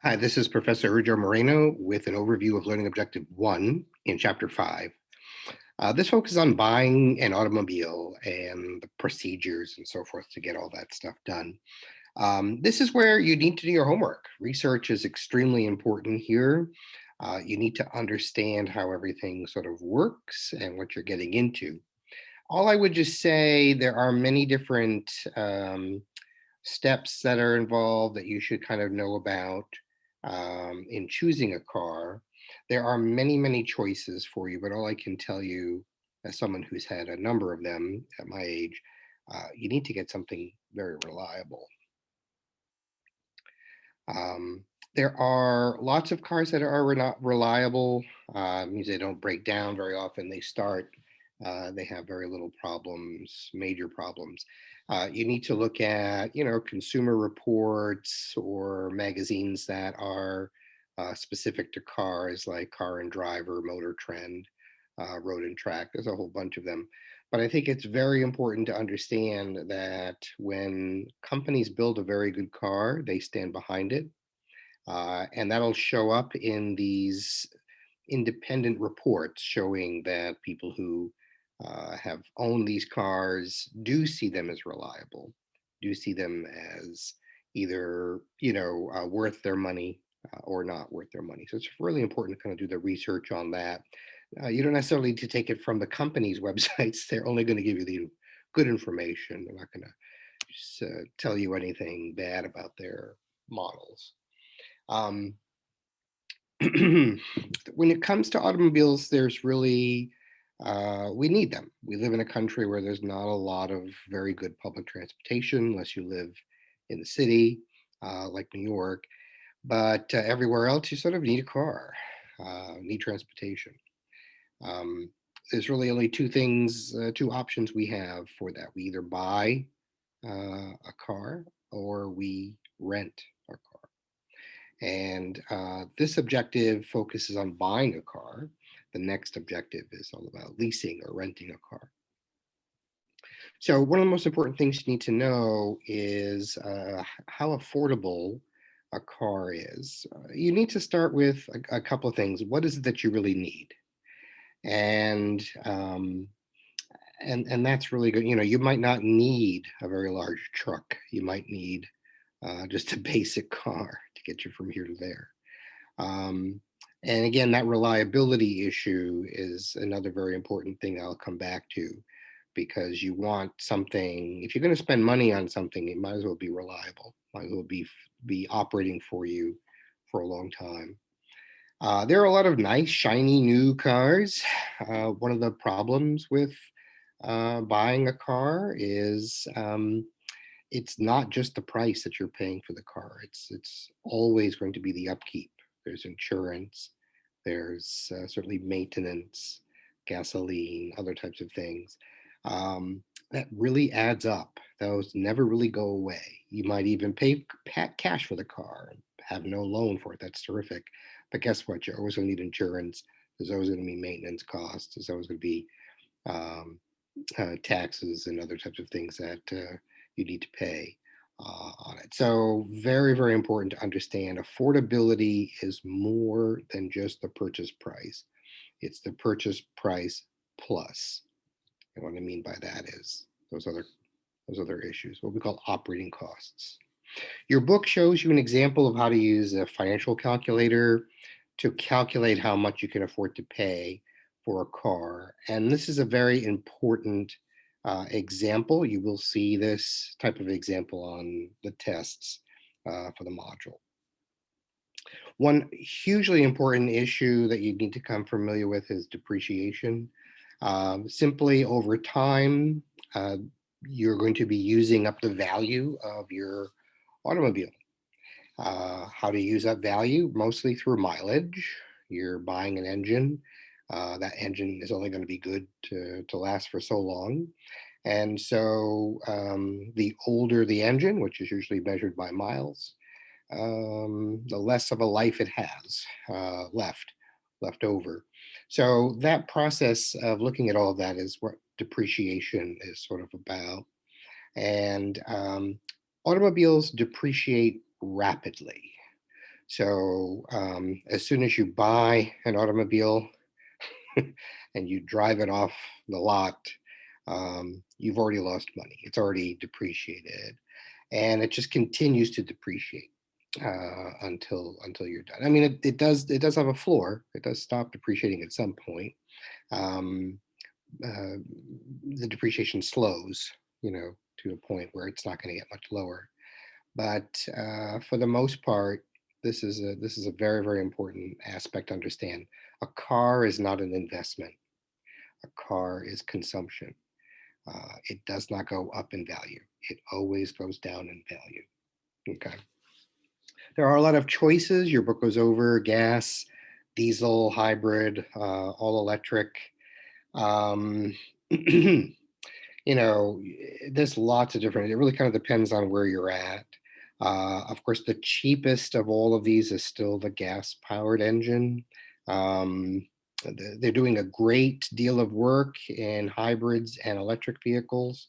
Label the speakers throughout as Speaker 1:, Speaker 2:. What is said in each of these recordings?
Speaker 1: Hi, this is Professor Urjo Moreno with an overview of Learning Objective 1 in Chapter 5. This focuses on buying an automobile and the procedures and so forth to get all that stuff done. This is where you need to do your homework. Research is extremely important here. You need to understand how everything sort of works and what you're getting into. All I would just say, there are many different steps that are involved that you should kind of know about in choosing a car. There are many, many choices for you, but all I can tell you, as someone who's had a number of them at my age, you need to get something very reliable. Um, there are lots of cars that are not reliable. Means they don't break down very often. They start. They have very little problems, major problems. You need to look at, consumer reports or magazines that are specific to cars, like Car and Driver, Motor Trend, Road and Track. There's a whole bunch of them. But I think it's very important to understand that when companies build a very good car, they stand behind it. And that'll show up in these independent reports showing that people who have owned these cars do see them as reliable, do see them as either, worth their money or not worth their money. So it's really important to kind of do the research on that. You don't necessarily need to take it from the company's websites. They're only going to give you the good information. They're not going to tell you anything bad about their models. Um, when it comes to automobiles, there's really, we need them. We live in a country where there's not a lot of very good public transportation unless you live in the city, like New York. But everywhere else, you sort of need a car, need transportation. Um, there's really only two options we have for that. We either buy a car or we rent a car. And this objective focuses on buying a car. The next objective is all about leasing or renting a car. So, one of the most important things you need to know is how affordable a car is. You need to start with a couple of things. What is it that you really need? And and that's really good. You might not need a very large truck. You might need just a basic car to get you from here to there. Um, and again, that reliability issue is another very important thing I'll come back to, because you want something, if you're going to spend money on something, it might as well be reliable, might as well be operating for you for a long time. There are a lot of nice, shiny new cars. One of the problems with buying a car is it's not just the price that you're paying for the car. It's always going to be the upkeep. There's insurance. There's certainly maintenance, gasoline, other types of things. That really adds up. Those never really go away. You might even pay cash for the car and have no loan for it. That's terrific. But guess what? You're always going to need insurance. There's always going to be maintenance costs. There's always going to be um, taxes and other types of things that you need to pay on it. So, very, very important to understand, affordability is more than just the purchase price. It's the purchase price plus. And what I mean by that is those other issues, what we call operating costs. Your book shows you an example of how to use a financial calculator to calculate how much you can afford to pay for a car. And this is a very important example. You will see this type of example on the tests for the module. One hugely important issue that you need to come familiar with is depreciation. Simply over time, uh, you're going to be using up the value of your automobile. How to use that value? Mostly through mileage. You're buying an engine. That engine is only going to be good to last for so long. And so the older the engine, which is usually measured by miles, the less of a life it has left over. So that process of looking at all of that is what depreciation is sort of about. And automobiles depreciate rapidly. So as soon as you buy an automobile and you drive it off the lot, you've already lost money. It's already depreciated, and it just continues to depreciate until you're done. I mean, it does have a floor. It does stop depreciating at some point. Um, uh, the depreciation slows, to a point where it's not going to get much lower. But for the most part, this is a very, very important aspect to understand. A car is not an investment. A car is consumption. It does not go up in value. It always goes down in value. Okay. There are a lot of choices. Your book goes over gas, diesel, hybrid, all electric. Um, you know, there's lots of different, it really kind of depends on where you're at. Of course, the cheapest of all of these is still the gas powered engine. Um, they're doing a great deal of work in hybrids and electric vehicles.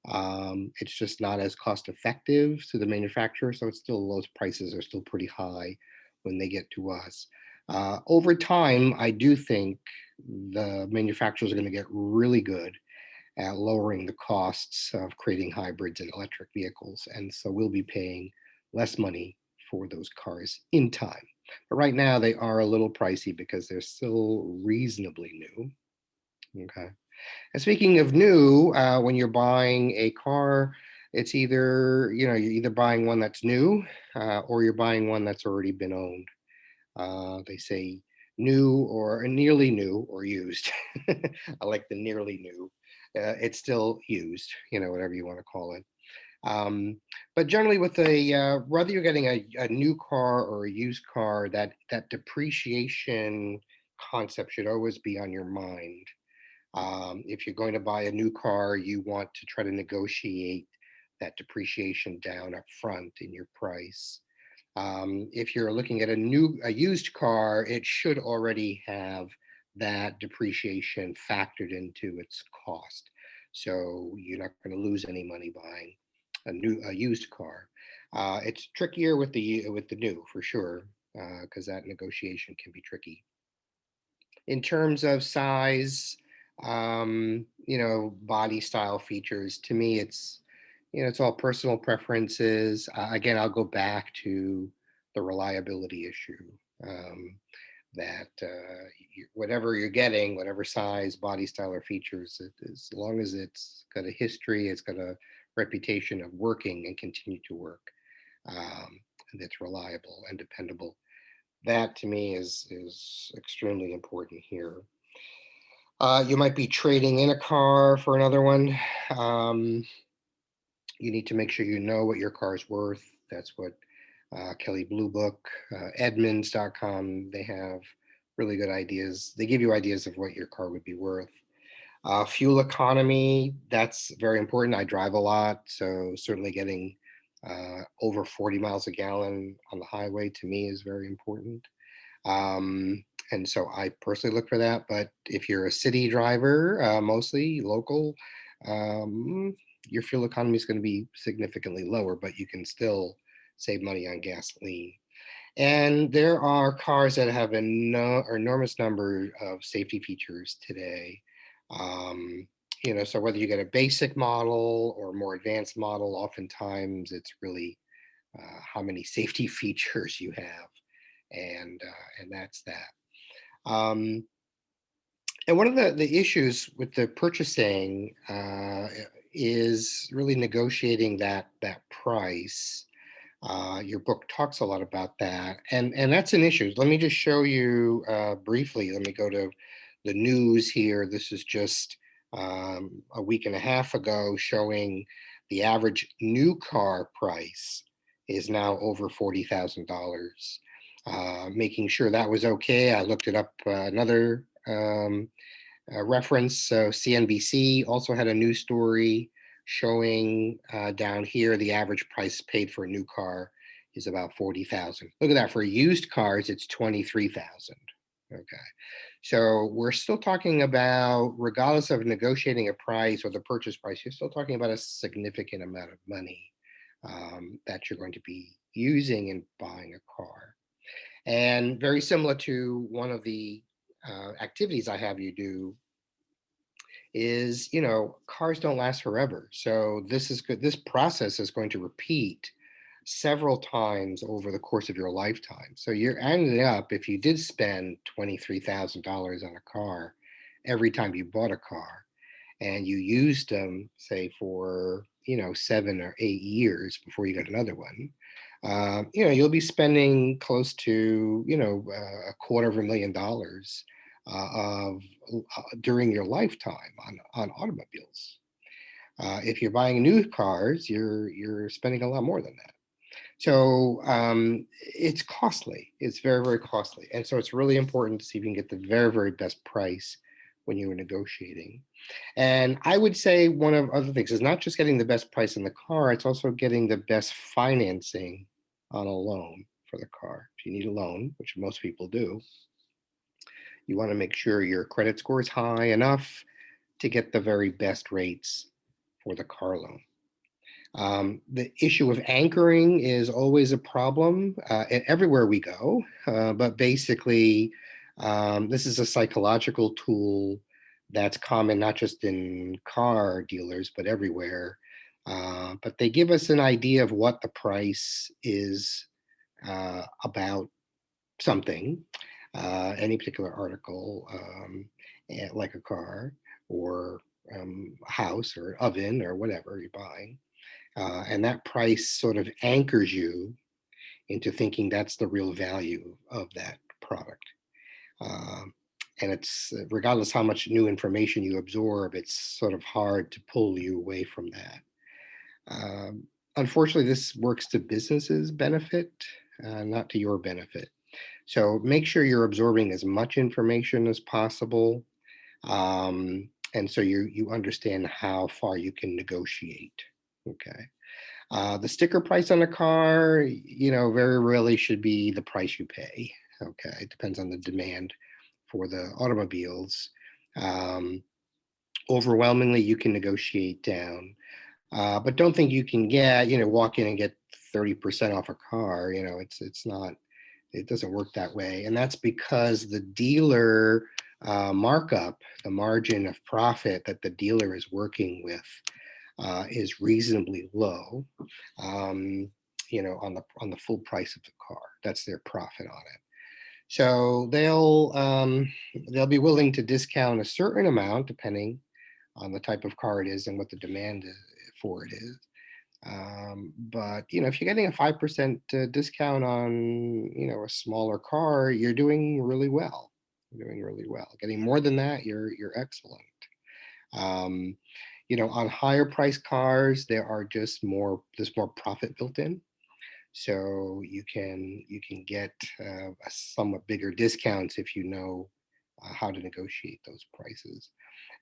Speaker 1: It's just not as cost effective to the manufacturer, so it's still, those prices are still pretty high when they get to us. Over time, I do think the manufacturers are going to get really good at lowering the costs of creating hybrids and electric vehicles. And so we'll be paying less money for those cars in time. But right now, they are a little pricey because they're still reasonably new. Okay. And speaking of new, when you're buying a car, it's either, you're either buying one that's new or you're buying one that's already been owned. They say new or nearly new or used. I like the nearly new. It's still used, whatever you want to call it. But generally, with whether you're getting a new car or a used car, that depreciation concept should always be on your mind. If you're going to buy a new car, you want to try to negotiate that depreciation down up front in your price. If you're looking at a used car, it should already have that depreciation factored into its cost. So you're not going to lose any money buying a used car. It's trickier with the new for sure, because that negotiation can be tricky. In terms of size, body style features, to me, it's all personal preferences. Again, I'll go back to the reliability issue. Um, that whatever you're getting, whatever size, body style, or features, as long as it's got a history, it's got a reputation of working and continue to work, and it's reliable and dependable. That to me is extremely important here. You might be trading in a car for another one. Um, you need to make sure you know what your car is worth. That's what Kelly Blue Book, Edmunds.com, they have really good ideas. They give you ideas of what your car would be worth. Fuel economy, that's very important. I drive a lot, so certainly getting over 40 miles a gallon on the highway to me is very important. And so I personally look for that. But if you're a city driver, mostly local, um, your fuel economy is going to be significantly lower, but you can still save money on gasoline. And there are cars that have an enormous number of safety features today. Um, so whether you get a basic model or a more advanced model, oftentimes it's really how many safety features you have, and that's that. Um, and one of the issues with the purchasing is really negotiating that price. Your book talks a lot about that, and that's an issue. Let me just show you briefly. Let me go to the news here. This is just a week and a half ago, showing the average new car price is now over $40,000. Making sure that was okay, I looked it up. Another reference. So CNBC also had a news story showing down here the average price paid for a new car is about 40,000. Look at that. For used cars, it's 23,000. Okay. So we're still talking about, regardless of negotiating a price or the purchase price, you're still talking about a significant amount of money that you're going to be using in buying a car. And very similar to one of the activities I have you do is, cars don't last forever. So this is good. This process is going to repeat several times over the course of your lifetime. So you're ending up, if you did spend $23,000 on a car every time you bought a car, and you used them, say, for 7 or 8 years before you got another one, you'll be spending close to a $250,000 of during your lifetime on automobiles. If you're buying new cars, you're spending a lot more than that. So it's costly. It's very, very costly. And so it's really important to see if you can get the very, very best price when you are negotiating. And I would say one of other things is not just getting the best price in the car, it's also getting the best financing on a loan for the car. If you need a loan, which most people do, you want to make sure your credit score is high enough to get the very best rates for the car loan. The issue of anchoring is always a problem everywhere we go, but basically, this is a psychological tool that's common not just in car dealers, but everywhere. But they give us an idea of what the price is about something, any particular article, like a car or a house or oven or whatever you're buying. And that price sort of anchors you into thinking that's the real value of that product. Um, and it's regardless how much new information you absorb, it's sort of hard to pull you away from that. Um, Unfortunately, this works to businesses' benefit, not to your benefit. So make sure you're absorbing as much information as possible, and so you understand how far you can negotiate. Okay. The sticker price on a car, very rarely should be the price you pay. Okay, it depends on the demand for the automobiles. Um, Overwhelmingly, you can negotiate down, but don't think you can walk in and get 30% off a car. It's not. It doesn't work that way, and that's because the dealer markup, the margin of profit that the dealer is working with, is reasonably low, on the full price of the car. That's their profit on it. So they'll be willing to discount a certain amount depending on the type of car it is and what the demand for it is. But if you're getting a 5% discount on a smaller car, you're doing really well. You're doing really well. Getting more than that, you're excellent. Um, on higher price cars, there's more profit built in. So you can get somewhat bigger discounts if you know how to negotiate those prices.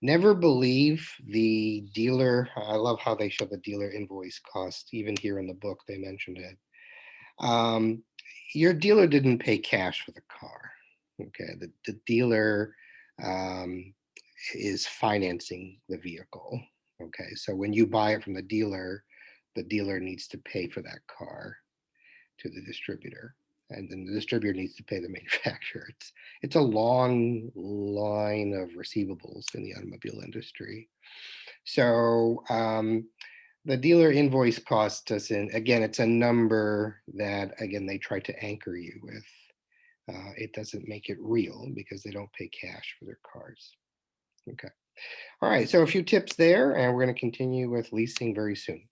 Speaker 1: Never believe the dealer. I love how they show the dealer invoice cost. Even here in the book, they mentioned it. Um, your dealer didn't pay cash for the car. Okay, the dealer um, is financing the vehicle. Okay, so when you buy it from the dealer needs to pay for that car to the distributor, and then the distributor needs to pay the manufacturer. It's a long line of receivables in the automobile industry. So the dealer invoice cost doesn't. Again, it's a number that again they try to anchor you with. It doesn't make it real because they don't pay cash for their cars. Okay. All right. So a few tips there, and we're going to continue with leasing very soon.